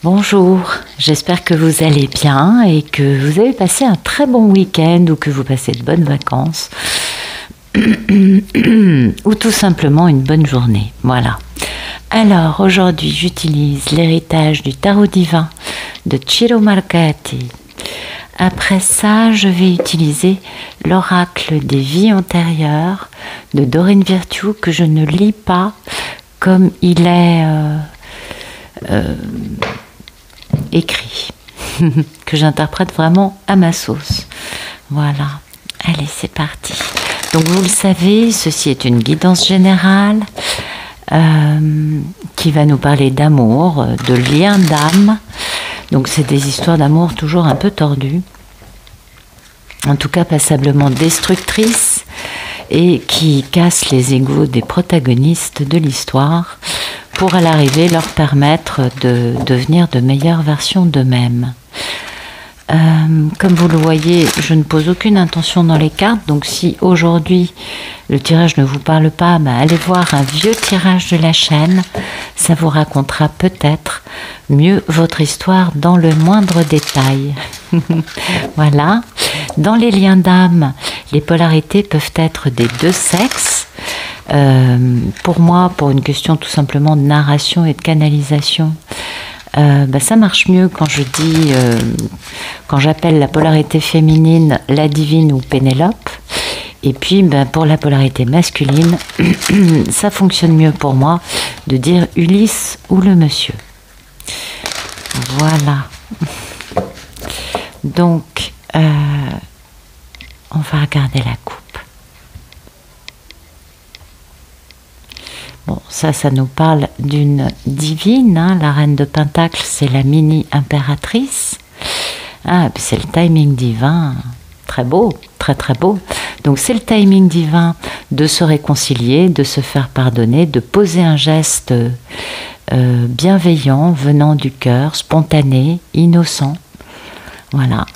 Bonjour, j'espère que vous allez bien et que vous avez passé un très bon week-end ou que vous passez de bonnes vacances ou tout simplement une bonne journée. Voilà. Alors aujourd'hui, j'utilise l'héritage du tarot divin de Ciro Margatti. Après ça, je vais utiliser l'oracle des vies antérieures de Doreen Virtue que je ne lis pas comme il est écrit, que j'interprète vraiment à ma sauce. Voilà, allez, c'est parti. Donc vous le savez, ceci est une guidance générale qui va nous parler d'amour, de lien d'âme. Donc c'est des histoires d'amour toujours un peu tordues, en tout cas passablement destructrices, et qui cassent les égos des protagonistes de l'histoire pour à l'arrivée leur permettre de devenir de meilleures versions d'eux-mêmes. Comme vous le voyez, je ne pose aucune intention dans les cartes, donc si aujourd'hui le tirage ne vous parle pas, allez voir un vieux tirage de la chaîne, ça vous racontera peut-être mieux votre histoire dans le moindre détail. Voilà. Dans les liens d'âme, les polarités peuvent être des deux sexes. Pour moi, pour une question tout simplement de narration et de canalisation, ça marche mieux quand je dis, quand j'appelle la polarité féminine la divine ou Pénélope. Et puis pour la polarité masculine, ça fonctionne mieux pour moi de dire Ulysse ou le monsieur. Voilà. Donc, on va regarder la coupe. Bon, ça nous parle d'une divine, hein, la reine de Pentacle, c'est la mini-impératrice. Ah, c'est le timing divin, très beau, très très beau. Donc c'est le timing divin de se réconcilier, de se faire pardonner, de poser un geste bienveillant, venant du cœur, spontané, innocent. Voilà.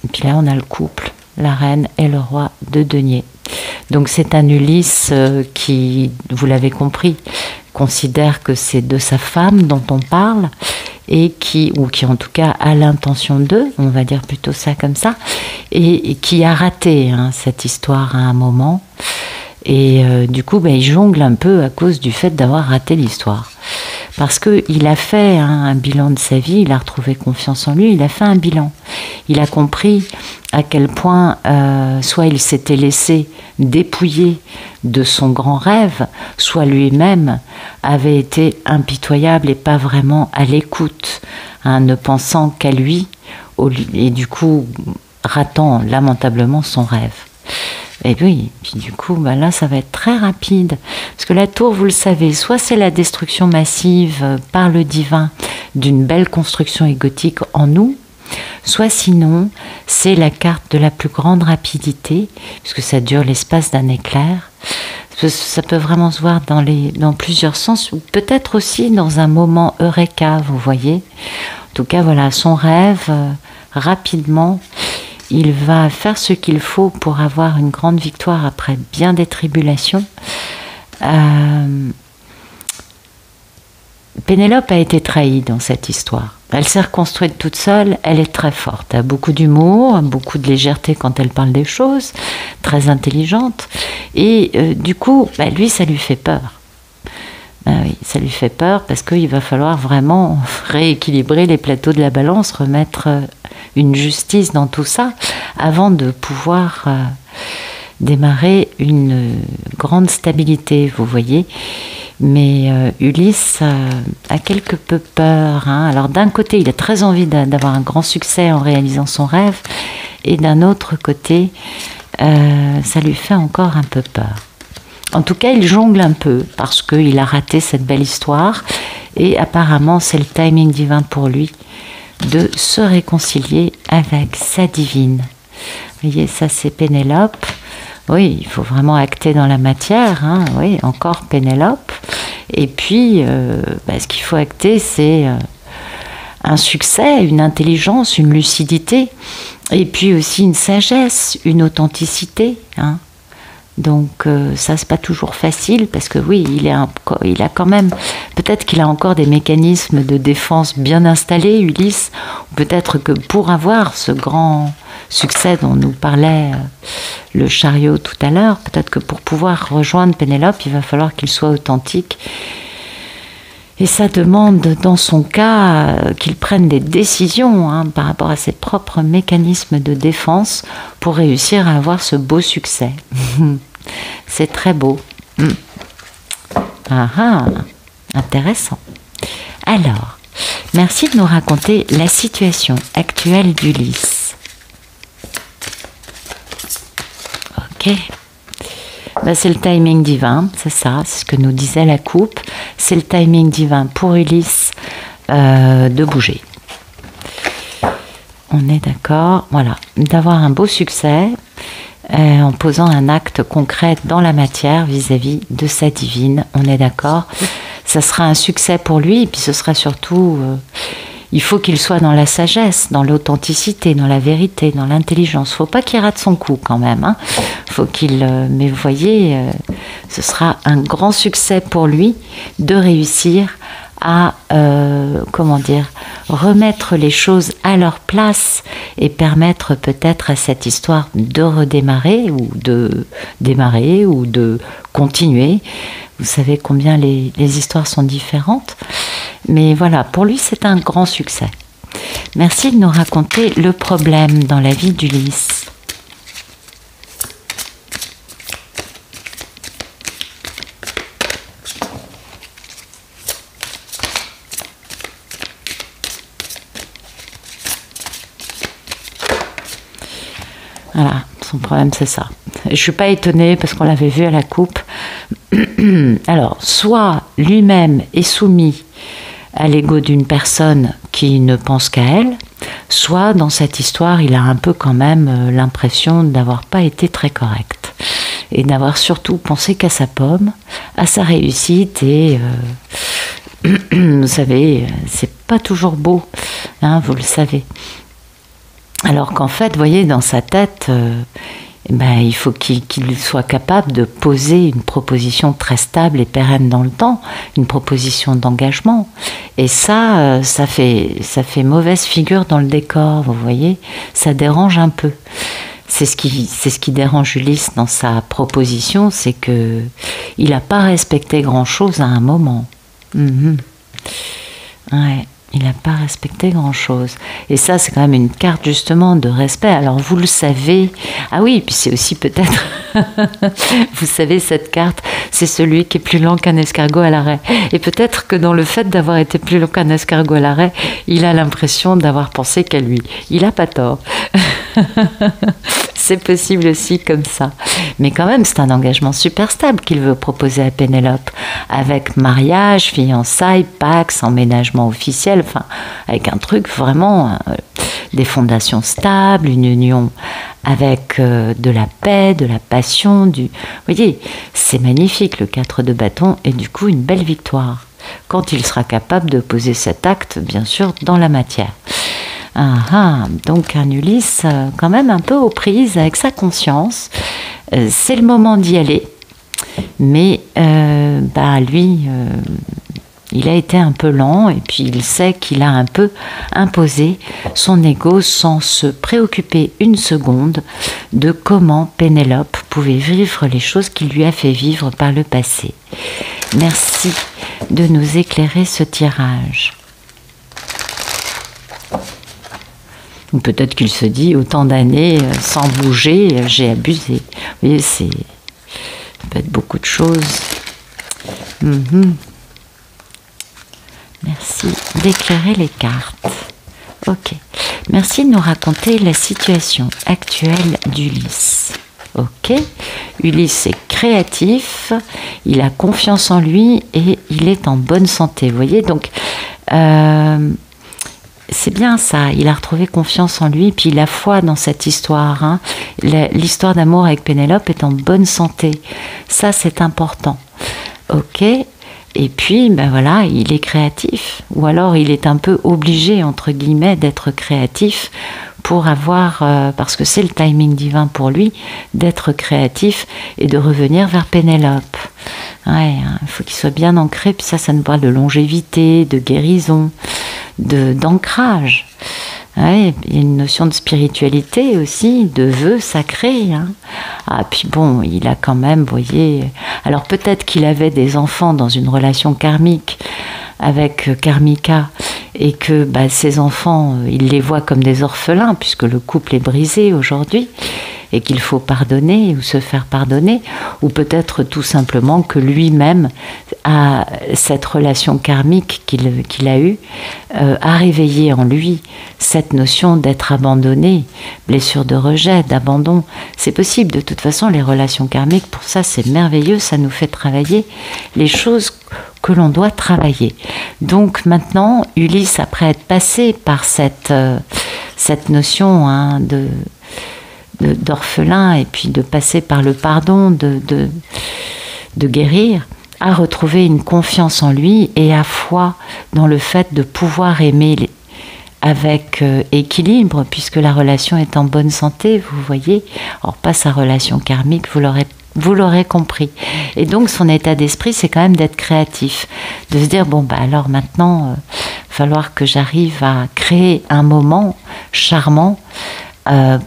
Et puis là, on a le couple, la reine et le roi de denier. Donc c'est un Ulysse qui, vous l'avez compris, considère que c'est de sa femme dont on parle et qui en tout cas a l'intention d'eux, on va dire plutôt ça comme ça, et qui a raté cette histoire à un moment. Et du coup, il jongle un peu à cause du fait d'avoir raté l'histoire. Parce qu'il a fait un bilan de sa vie, il a retrouvé confiance en lui, il a fait un bilan. Il a compris à quel point soit il s'était laissé dépouiller de son grand rêve, soit lui-même avait été impitoyable et pas vraiment à l'écoute, ne pensant qu'à lui, et du coup ratant lamentablement son rêve. Et oui, puis du coup, là, ça va être très rapide. Parce que la tour, vous le savez, soit c'est la destruction massive par le divin d'une belle construction égotique en nous, soit sinon, c'est la carte de la plus grande rapidité, puisque ça dure l'espace d'un éclair. Ça peut vraiment se voir dans plusieurs sens, ou peut-être aussi dans un moment eureka, vous voyez. En tout cas, voilà, son rêve, rapidement, il va faire ce qu'il faut pour avoir une grande victoire après bien des tribulations. Pénélope a été trahie dans cette histoire. Elle s'est reconstruite toute seule, elle est très forte, elle a beaucoup d'humour, beaucoup de légèreté quand elle parle des choses, très intelligente. Et du coup, lui, ça lui fait peur. Oui, ça lui fait peur parce qu'il va falloir vraiment rééquilibrer les plateaux de la balance, remettre une justice dans tout ça avant de pouvoir démarrer une grande stabilité, vous voyez. Mais Ulysse a quelque peu peur. Alors d'un côté, il a très envie d'avoir un grand succès en réalisant son rêve, et d'un autre côté, ça lui fait encore un peu peur. En tout cas, il jongle un peu parce qu'il a raté cette belle histoire, et apparemment, c'est le timing divin pour lui de se réconcilier avec sa divine. Vous voyez, ça c'est Pénélope. Oui, il faut vraiment acter dans la matière. Oui, encore Pénélope. Et puis, ce qu'il faut acter, c'est un succès, une intelligence, une lucidité, et puis aussi une sagesse, une authenticité. Donc ça, c'est pas toujours facile parce que oui, il a quand même, peut-être qu'il a encore des mécanismes de défense bien installés, Ulysse, ou peut-être que pour avoir ce grand succès dont nous parlait le chariot tout à l'heure, peut-être que pour pouvoir rejoindre Pénélope, il va falloir qu'il soit authentique. Et ça demande, dans son cas, qu'il prenne des décisions par rapport à ses propres mécanismes de défense pour réussir à avoir ce beau succès. C'est très beau. Intéressant. Alors, merci de nous raconter la situation actuelle d'Ulysse. Ok. C'est le timing divin, c'est ça, c'est ce que nous disait la coupe. C'est le timing divin pour Ulysse de bouger. On est d'accord, voilà, d'avoir un beau succès en posant un acte concret dans la matière vis-à-vis de sa divine. On est d'accord, ça sera un succès pour lui, et puis ce sera surtout... il faut qu'il soit dans la sagesse, dans l'authenticité, dans la vérité, dans l'intelligence. Il ne faut pas qu'il rate son coup quand même. Faut qu'il... mais vous voyez, ce sera un grand succès pour lui de réussir à, remettre les choses à leur place et permettre peut-être à cette histoire de redémarrer ou de démarrer ou de continuer. Vous savez combien les histoires sont différentes. Mais voilà, pour lui, c'est un grand succès. Merci de nous raconter le problème dans la vie d'Ulysse. Voilà, son problème, c'est ça. Je ne suis pas étonnée parce qu'on l'avait vu à la coupe. Alors, soit lui-même est soumis à l'ego d'une personne qui ne pense qu'à elle, soit dans cette histoire, il a un peu quand même l'impression d'avoir pas été très correct et d'avoir surtout pensé qu'à sa pomme, à sa réussite et vous savez, c'est pas toujours beau, vous le savez. Alors qu'en fait, vous voyez, dans sa tête, il faut qu'il soit capable de poser une proposition très stable et pérenne dans le temps, une proposition d'engagement. Et ça fait mauvaise figure dans le décor, vous voyez, ça dérange un peu. C'est ce qui dérange Ulysse dans sa proposition, c'est que il n'a pas respecté grand-chose à un moment. Ouais. Il n'a pas respecté grand-chose. Et ça, c'est quand même une carte justement de respect. Alors vous le savez. Ah oui, puis c'est aussi peut-être... vous savez, cette carte, c'est celui qui est plus lent qu'un escargot à l'arrêt. Et peut-être que dans le fait d'avoir été plus lent qu'un escargot à l'arrêt, il a l'impression d'avoir pensé qu'à lui. Il n'a pas tort. C'est possible aussi comme ça. Mais quand même, c'est un engagement super stable qu'il veut proposer à Pénélope. Avec mariage, fiançailles, pax, emménagement officiel, enfin, avec un truc vraiment, des fondations stables, une union avec de la paix, de la passion. Vous voyez, c'est magnifique le 4 de bâton et du coup une belle victoire. Quand il sera capable de poser cet acte, bien sûr, dans la matière. Donc un Ulysse quand même un peu aux prises avec sa conscience. C'est le moment d'y aller. Mais lui, il a été un peu lent et puis il sait qu'il a un peu imposé son ego sans se préoccuper une seconde de comment Pénélope pouvait vivre les choses qu'il lui a fait vivre par le passé. Merci de nous éclairer ce tirage. Ou peut-être qu'il se dit, autant d'années sans bouger, j'ai abusé. Vous voyez, ça peut être beaucoup de choses. Merci d'éclairer les cartes. Ok. Merci de nous raconter la situation actuelle d'Ulysse. Ok. Ulysse est créatif, il a confiance en lui et il est en bonne santé. Vous voyez, donc... c'est bien ça, il a retrouvé confiance en lui, puis la foi dans cette histoire. L'histoire d'amour avec Pénélope est en bonne santé. Ça, c'est important. Ok. Et puis, il est créatif. Ou alors, il est un peu obligé, entre guillemets, d'être créatif pour avoir, parce que c'est le timing divin pour lui, d'être créatif et de revenir vers Pénélope. Ouais, il faut qu'il soit bien ancré, puis ça nous parle de longévité, de guérison, d'ancrage. Ouais, il y a une notion de spiritualité aussi, de vœux sacrés. Hein. Ah, puis bon, il a quand même, vous voyez... Alors peut-être qu'il avait des enfants dans une relation karmique avec Karmika, et que ces enfants, il les voit comme des orphelins, puisque le couple est brisé aujourd'hui, et qu'il faut pardonner ou se faire pardonner, ou peut-être tout simplement que lui-même, a cette relation karmique qu'il a eue, a réveillé en lui cette notion d'être abandonné, blessure de rejet, d'abandon. C'est possible, de toute façon, les relations karmiques, pour ça c'est merveilleux, ça nous fait travailler les choses que l'on doit travailler. Donc maintenant, Ulysse, après être passé par cette notion d'orphelin, et puis de passer par le pardon, de guérir, a retrouvé une confiance en lui et a foi dans le fait de pouvoir aimer avec équilibre, puisque la relation est en bonne santé, vous voyez. Or, pas sa relation karmique, vous l'aurez compris. Et donc, son état d'esprit, c'est quand même d'être créatif, de se dire, bon, alors maintenant, il va falloir que j'arrive à créer un moment charmant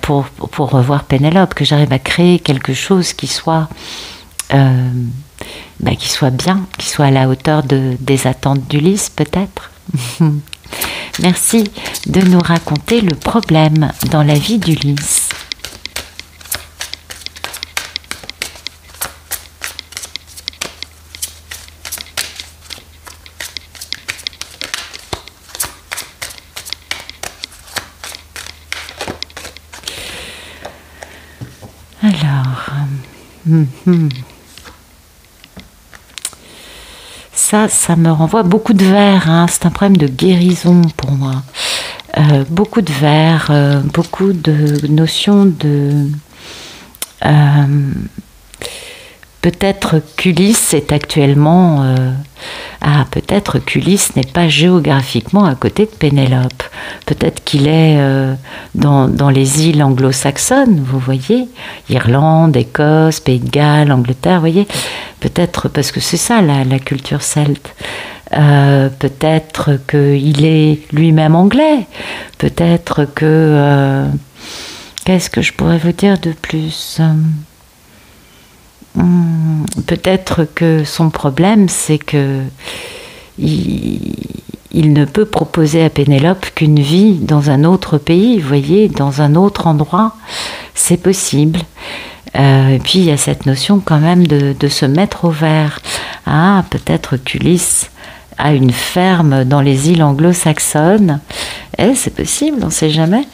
pour revoir Pénélope, que j'arrive à créer quelque chose qui soit bien, qui soit à la hauteur des attentes d'Ulysse, peut-être. Merci de nous raconter le problème dans la vie d'Ulysse. Alors, ça me renvoie beaucoup de vers, hein. C'est un problème de guérison pour moi. Beaucoup de vers, beaucoup de notions de... peut-être qu'Ulysse est actuellement... peut-être qu'Ulysse n'est pas géographiquement à côté de Pénélope. Peut-être qu'il est dans les îles anglo-saxonnes, vous voyez, Irlande, Écosse, Pays de Galles, Angleterre, vous voyez. Peut-être, parce que c'est ça la culture celte. Peut-être qu'il est lui-même anglais. Peut-être que... qu'est-ce que je pourrais vous dire de plus ? Peut-être que son problème, c'est que il ne peut proposer à Pénélope qu'une vie dans un autre pays, vous voyez, dans un autre endroit. C'est possible. Et puis il y a cette notion quand même de se mettre au vert. Ah, peut-être qu'Ulysse a une ferme dans les îles anglo-saxonnes. C'est possible, on ne sait jamais.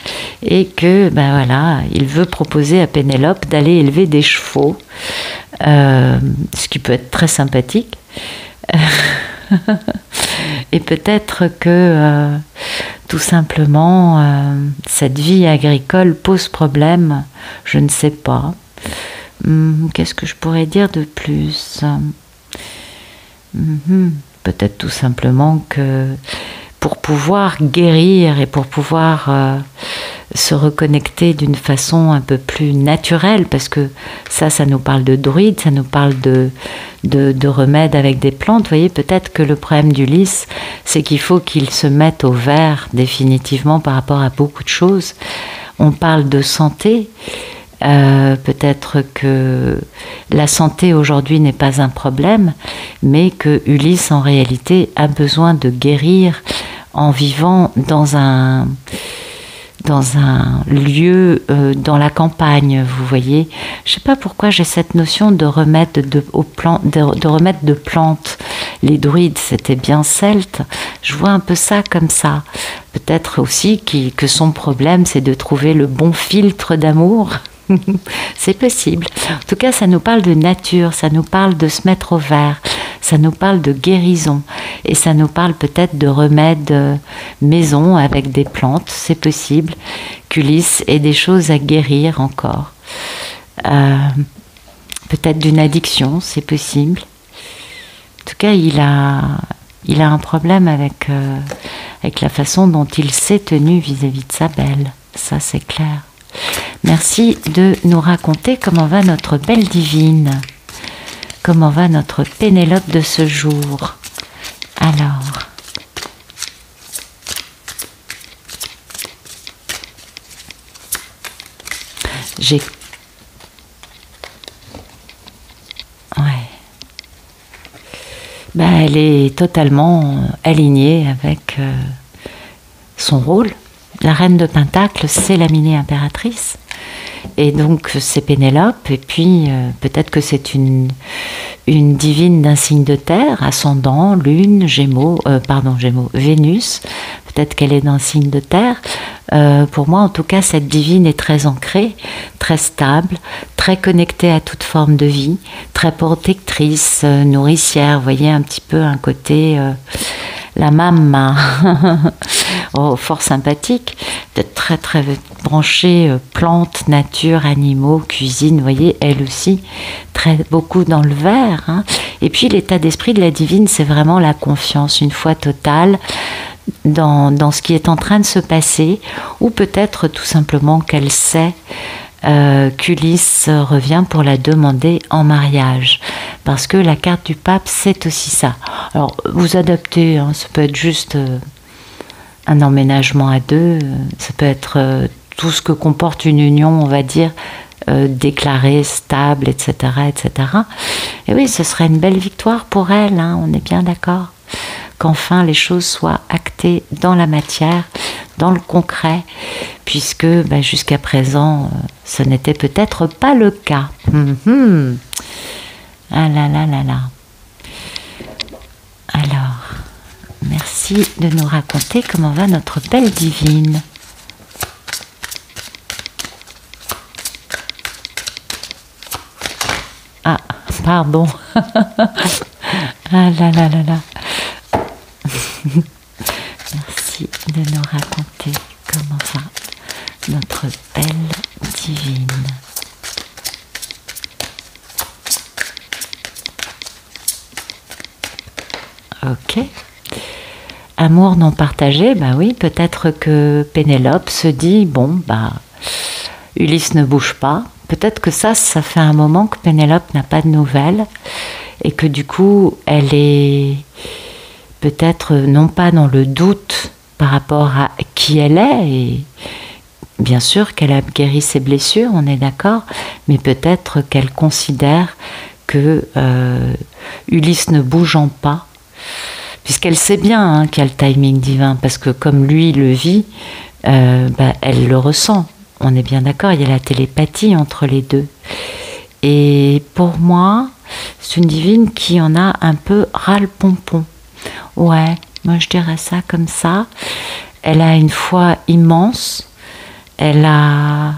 Et que, voilà, il veut proposer à Pénélope d'aller élever des chevaux, ce qui peut être très sympathique. Et peut-être que, tout simplement, cette vie agricole pose problème, je ne sais pas. Qu'est-ce que je pourrais dire de plus ? Peut-être tout simplement que pour pouvoir guérir et pour pouvoir se reconnecter d'une façon un peu plus naturelle, parce que ça nous parle de druides, ça nous parle de remèdes avec des plantes, vous voyez, peut-être que le problème d'Ulysse, c'est qu'il faut qu'il se mette au vert définitivement par rapport à beaucoup de choses. On parle de santé. Peut-être que la santé aujourd'hui n'est pas un problème, mais que Ulysse en réalité a besoin de guérir en vivant dans un lieu, dans la campagne, vous voyez. Je ne sais pas pourquoi j'ai cette notion de remettre de plantes. Les druides, c'était bien celte. Je vois un peu ça comme ça. Peut-être aussi que son problème, c'est de trouver le bon filtre d'amour. C'est possible. En tout cas, ça nous parle de nature, ça nous parle de se mettre au vert, ça nous parle de guérison et ça nous parle peut-être de remèdes maison avec des plantes. C'est possible qu'Ulysse ait des choses à guérir encore. Peut-être d'une addiction, c'est possible. En tout cas, il a un problème avec la façon dont il s'est tenu vis-à-vis de sa belle. ça c'est clair. Merci de nous raconter comment va notre belle divine. Comment va notre Pénélope de ce jour? Alors, j'ai... Ouais. Ben, elle est totalement alignée avec son rôle. La reine de Pentacle, c'est la mini-impératrice. Et donc, c'est Pénélope. Et puis, peut-être que c'est une divine d'un signe de terre, ascendant, lune, Gémeaux, Vénus. Peut-être qu'elle est d'un signe de terre. Pour moi, en tout cas, cette divine est très ancrée, très stable, très connectée à toute forme de vie, très protectrice, nourricière. Vous voyez un petit peu un côté... la maman, oh, fort sympathique, très très branchée plantes, nature, animaux, cuisine, vous voyez, elle aussi, beaucoup dans le vert. Hein. Et puis l'état d'esprit de la divine, c'est vraiment la confiance, une foi totale dans ce qui est en train de se passer, ou peut-être tout simplement qu'elle sait qu'Ulysse revient pour la demander en mariage, parce que la carte du pape c'est aussi ça. Alors vous adaptez, hein, ça peut être juste un emménagement à deux, ça peut être tout ce que comporte une union, on va dire déclarée, stable, etc., etc. Et oui, ce serait une belle victoire pour elle, hein, on est bien d'accord, qu'enfin les choses soient actées dans la matière, dans le concret, puisque jusqu'à présent, ce n'était peut-être pas le cas. Ah là là là là. Alors, merci de nous raconter comment va notre belle divine. Ah, pardon. Ah là là là là. Merci de nous raconter comment va notre belle divine. Ok. Amour non partagé, oui, peut-être que Pénélope se dit, bon, Ulysse ne bouge pas. Peut-être que ça fait un moment que Pénélope n'a pas de nouvelles et que du coup, elle est peut-être non pas dans le doute par rapport à qui elle est, et bien sûr qu'elle a guéri ses blessures, on est d'accord, mais peut-être qu'elle considère que Ulysse ne bougeant pas, puisqu'elle sait bien qu'il y a le timing divin, parce que comme lui le vit, elle le ressent, on est bien d'accord, il y a la télépathie entre les deux. Et pour moi, c'est une divine qui en a un peu ras-le-pompon. Ouais, moi je dirais ça comme ça. Elle a une foi immense. Elle a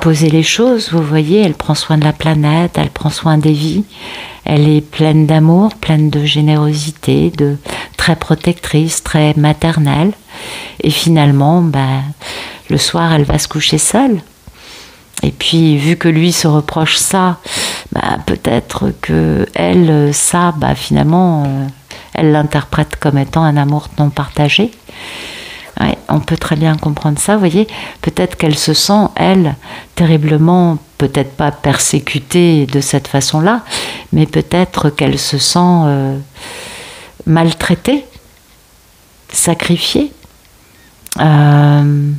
posé les choses, vous voyez, elle prend soin de la planète, elle prend soin des vies. Elle est pleine d'amour, pleine de générosité, très protectrice, très maternelle. Et finalement, le soir, elle va se coucher seule. Et puis, vu que lui se reproche ça, peut-être que elle, finalement, elle l'interprète comme étant un amour non partagé. Ouais, on peut très bien comprendre ça, vous voyez. Peut-être qu'elle se sent, elle, terriblement, peut-être pas persécutée de cette façon-là, mais peut-être qu'elle se sent maltraitée, sacrifiée, non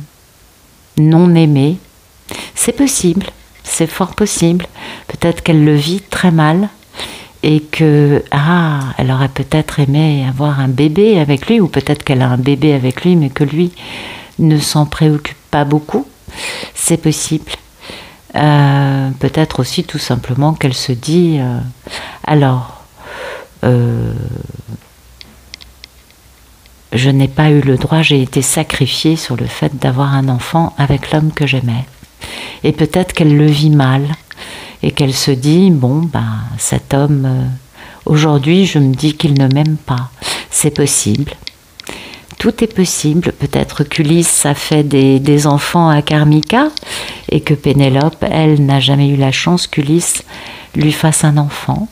aimée. C'est possible, c'est fort possible. Peut-être qu'elle le vit très mal et que, elle aurait peut-être aimé avoir un bébé avec lui, ou peut-être qu'elle a un bébé avec lui, mais que lui ne s'en préoccupe pas beaucoup. C'est possible. Peut-être aussi tout simplement qu'elle se dit, je n'ai pas eu le droit, j'ai été sacrifiée sur le fait d'avoir un enfant avec l'homme que j'aimais. Et peut-être qu'elle le vit mal et qu'elle se dit, cet homme, aujourd'hui, je me dis qu'il ne m'aime pas. C'est possible. Tout est possible. Peut-être qu'Ulysse a fait des enfants à Karmika et que Pénélope, elle, n'a jamais eu la chance qu'Ulysse lui fasse un enfant.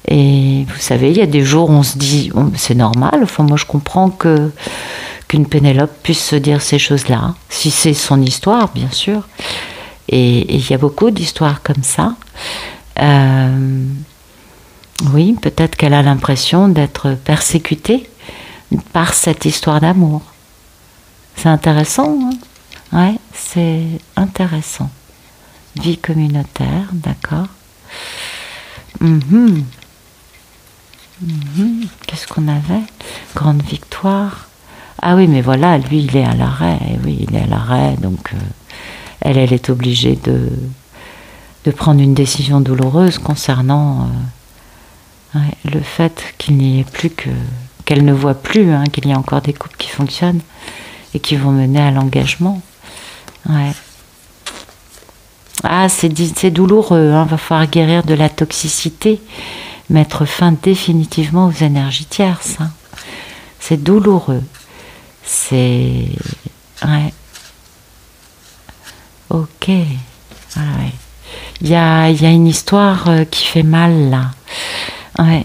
Et vous savez, il y a des jours où on se dit, c'est normal, moi je comprends qu'une Pénélope puisse se dire ces choses-là, si c'est son histoire, bien sûr. Et il y a beaucoup d'histoires comme ça. Oui, peut-être qu'elle a l'impression d'être persécutée par cette histoire d'amour. C'est intéressant, hein? Ouais, c'est intéressant. Vie communautaire, d'accord. Qu'est-ce qu'on avait? Grande victoire. Ah oui, mais voilà, lui, il est à l'arrêt. Oui, il est à l'arrêt, donc elle est obligée de prendre une décision douloureuse concernant le fait qu'il n'y ait plus qu'elle ne voit plus, hein, qu'il y a encore des couples qui fonctionnent et qui vont mener à l'engagement. Ouais. Ah, c'est douloureux, hein, va falloir guérir de la toxicité, mettre fin définitivement aux énergies tierces. Hein. C'est douloureux. C'est... Ouais. Ok. Ah, ouais. Il y a une histoire qui fait mal, là. Ouais.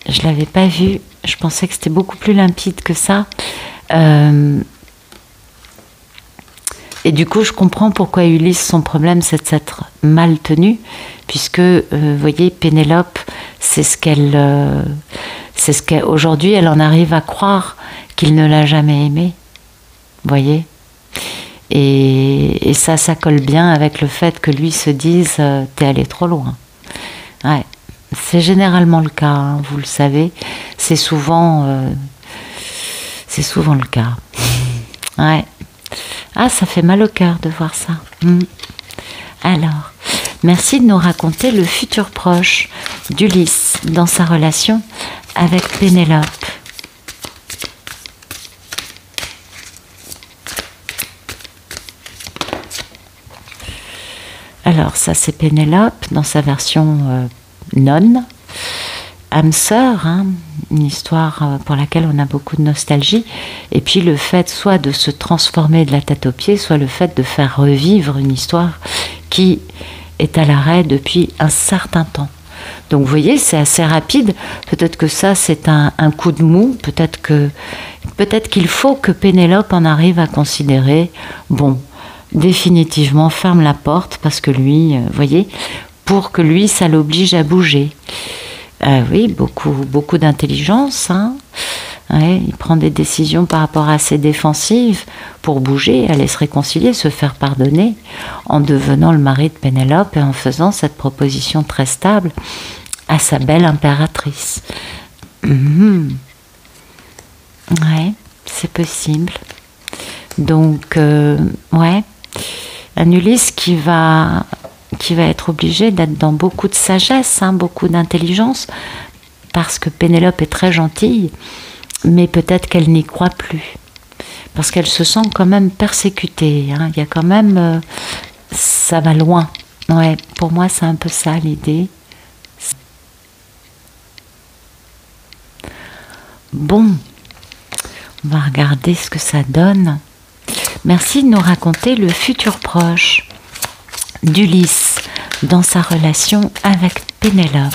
Je l'avais pas vue. Je pensais que c'était beaucoup plus limpide que ça. Et du coup, je comprends pourquoi Ulysse, son problème, c'est de s'être mal tenu, puisque, vous voyez, Pénélope, c'est ce qu'elle... aujourd'hui, elle en arrive à croire qu'il ne l'a jamais aimée. Vous voyez ? Et ça colle bien avec le fait que lui se dise « t'es allé trop loin ». Ouais. C'est généralement le cas, hein, vous le savez. C'est souvent le cas. Ouais. Ah, ça fait mal au cœur de voir ça. Alors, merci de nous raconter le futur proche d'Ulysse dans sa relation avec Pénélope. Alors, ça c'est Pénélope dans sa version nonne, âme sœur, hein, une histoire pour laquelle on a beaucoup de nostalgie, et puis le fait soit de se transformer de la tête aux pieds, soit le fait de faire revivre une histoire qui est à l'arrêt depuis un certain temps. Donc vous voyez, c'est assez rapide, peut-être que ça c'est un coup de mou, peut-être qu'il faut que Pénélope en arrive à considérer, bon, définitivement ferme la porte, parce que lui, vous voyez, pour que lui ça l'oblige à bouger. Oui, beaucoup d'intelligence. Hein. Ouais, il prend des décisions par rapport à ses défensives pour bouger, aller se réconcilier, se faire pardonner, en devenant le mari de Pénélope et en faisant cette proposition très stable à sa belle impératrice. Ouais, c'est possible. Donc, ouais, un Ulysse qui va être obligé d'être dans beaucoup de sagesse, hein, beaucoup d'intelligence, parce que Pénélope est très gentille, mais peut-être qu'elle n'y croit plus, parce qu'elle se sent quand même persécutée. Hein. Il y a quand même... ça va loin. Ouais, pour moi, c'est un peu ça l'idée. Bon, on va regarder ce que ça donne. Merci de nous raconter le futur proche d'Ulysse dans sa relation avec Pénélope.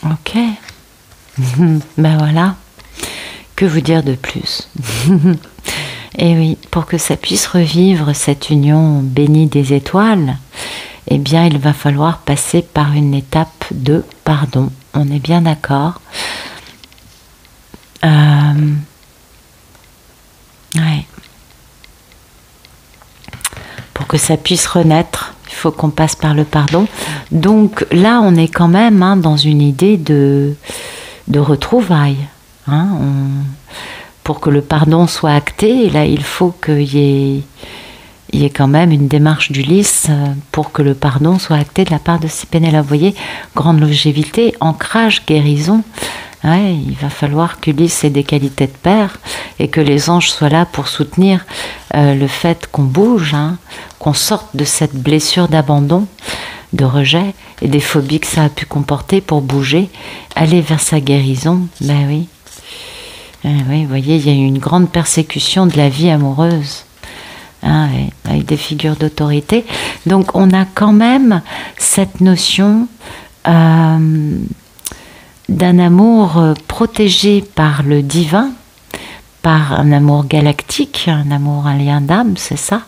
Ok. Ben voilà. Que vous dire de plus? Et oui, pour que ça puisse revivre cette union bénie des étoiles, eh bien, il va falloir passer par une étape de pardon. On est bien d'accord. Ouais. Pour que ça puisse renaître, il faut qu'on passe par le pardon. Donc là, on est quand même dans une idée de retrouvailles. Hein, pour que le pardon soit acté, et là, il faut qu'il y ait quand même une démarche d'Ulysse pour que le pardon soit acté de la part de Pénélope. Vous voyez, grande longévité, ancrage, guérison. Ouais, il va falloir qu'Ulysse ait des qualités de père et que les anges soient là pour soutenir le fait qu'on bouge, hein, qu'on sorte de cette blessure d'abandon de rejet et des phobies que ça a pu comporter pour bouger, aller vers sa guérison. Ben oui. Oui, vous voyez, il y a eu une grande persécution de la vie amoureuse. Hein, avec des figures d'autorité. Donc on a quand même cette notion d'un amour protégé par le divin, par un amour galactique, un lien d'âme, c'est ça,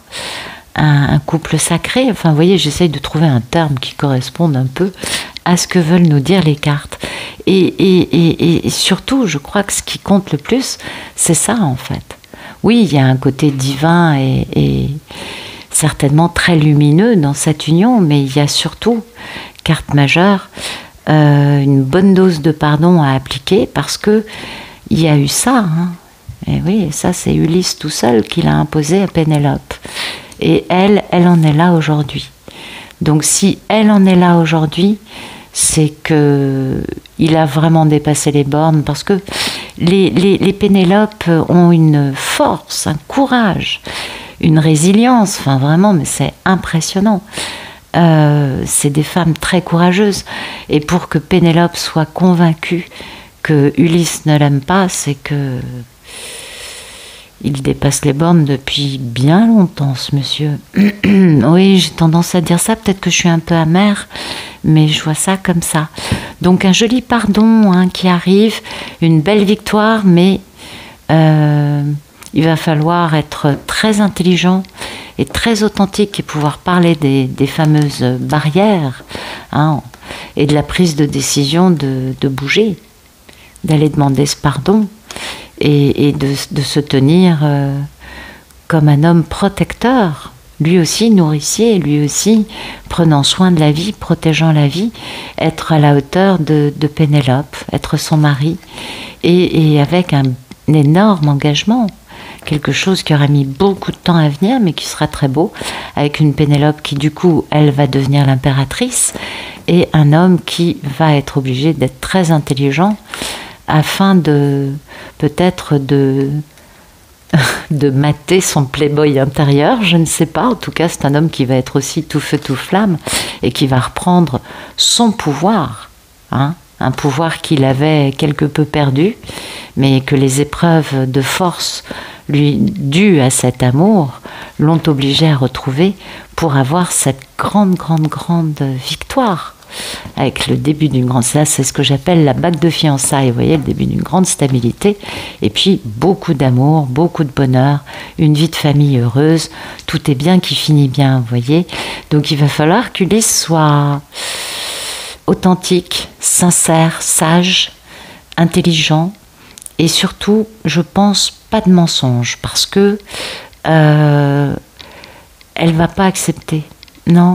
un couple sacré. Enfin, vous voyez, j'essaye de trouver un terme qui corresponde un peu à ce que veulent nous dire les cartes. Et surtout, je crois que ce qui compte le plus, c'est ça en fait. Oui, il y a un côté divin et certainement très lumineux dans cette union, mais il y a surtout, carte majeure, une bonne dose de pardon à appliquer parce que il y a eu ça. Hein. Et oui, ça c'est Ulysse tout seul qui l'a imposé à Pénélope. Et elle en est là aujourd'hui. Donc si elle en est là aujourd'hui, c'est que il a vraiment dépassé les bornes parce que les Pénélopes ont une force, un courage, une résilience, enfin vraiment, mais c'est impressionnant. C'est des femmes très courageuses. Et pour que Pénélope soit convaincue que Ulysse ne l'aime pas, c'est que il dépasse les bornes depuis bien longtemps, ce monsieur. Oui, j'ai tendance à dire ça, peut-être que je suis un peu amère, mais je vois ça comme ça. Donc un joli pardon hein, qui arrive, une belle victoire, mais il va falloir être très intelligent et très authentique et pouvoir parler des fameuses barrières hein, et de la prise de décision de bouger, d'aller demander ce pardon et de se tenir comme un homme protecteur, lui aussi nourricier, lui aussi prenant soin de la vie, protégeant la vie, être à la hauteur de Pénélope, être son mari et avec un énorme engagement. Quelque chose qui aura mis beaucoup de temps à venir, mais qui sera très beau, avec une Pénélope qui, du coup, elle va devenir l'impératrice, et un homme qui va être obligé d'être très intelligent, afin peut-être de mater son playboy intérieur, je ne sais pas. En tout cas, c'est un homme qui va être aussi tout feu, tout flamme, et qui va reprendre son pouvoir, hein, un pouvoir qu'il avait quelque peu perdu, mais que les épreuves de force lui dues à cet amour l'ont obligé à retrouver pour avoir cette grande victoire avec le début d'une grande... Ça, c'est ce que j'appelle la bague de fiançailles, vous voyez, le début d'une grande stabilité, et puis beaucoup d'amour, beaucoup de bonheur, une vie de famille heureuse, tout est bien qui finit bien, vous voyez. Donc il va falloir qu'Ulysse soit authentique, sincère, sage, intelligent, et surtout, je pense, pas de mensonge, parce que elle va pas accepter. Non,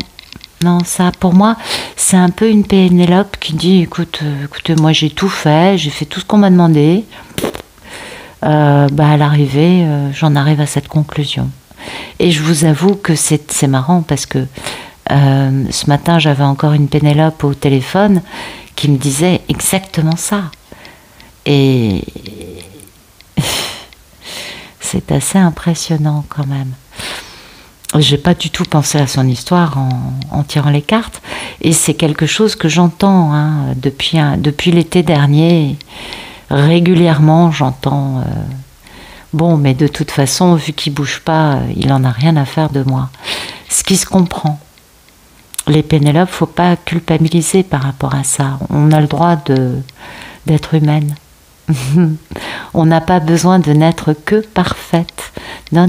ça, pour moi, c'est un peu une Pénélope qui dit, écoutez, moi j'ai tout fait, j'ai fait tout ce qu'on m'a demandé. À l'arrivée, j'en arrive à cette conclusion. Et je vous avoue que c'est marrant, parce que ce matin, j'avais encore une Pénélope au téléphone qui me disait exactement ça. Et c'est assez impressionnant quand même. J'ai pas du tout pensé à son histoire en tirant les cartes, et c'est quelque chose que j'entends hein, depuis l'été dernier. Régulièrement, j'entends bon, mais de toute façon, vu qu'il bouge pas, il en a rien à faire de moi. Ce qui se comprend. Les Pénélopes, faut pas culpabiliser par rapport à ça. On a le droit d'être humaine. On n'a pas besoin de n'être que parfaite. Non.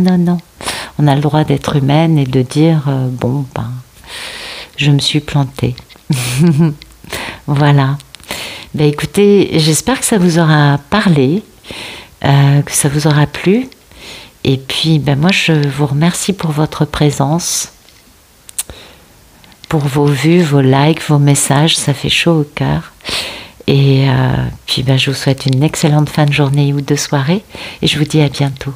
On a le droit d'être humaine et de dire je me suis plantée. Voilà. Écoutez, j'espère que ça vous aura parlé, que ça vous aura plu. Et puis, moi, je vous remercie pour votre présence, pour vos vues, vos likes, vos messages. Ça fait chaud au cœur. Et puis, je vous souhaite une excellente fin de journée ou de soirée. Et je vous dis à bientôt.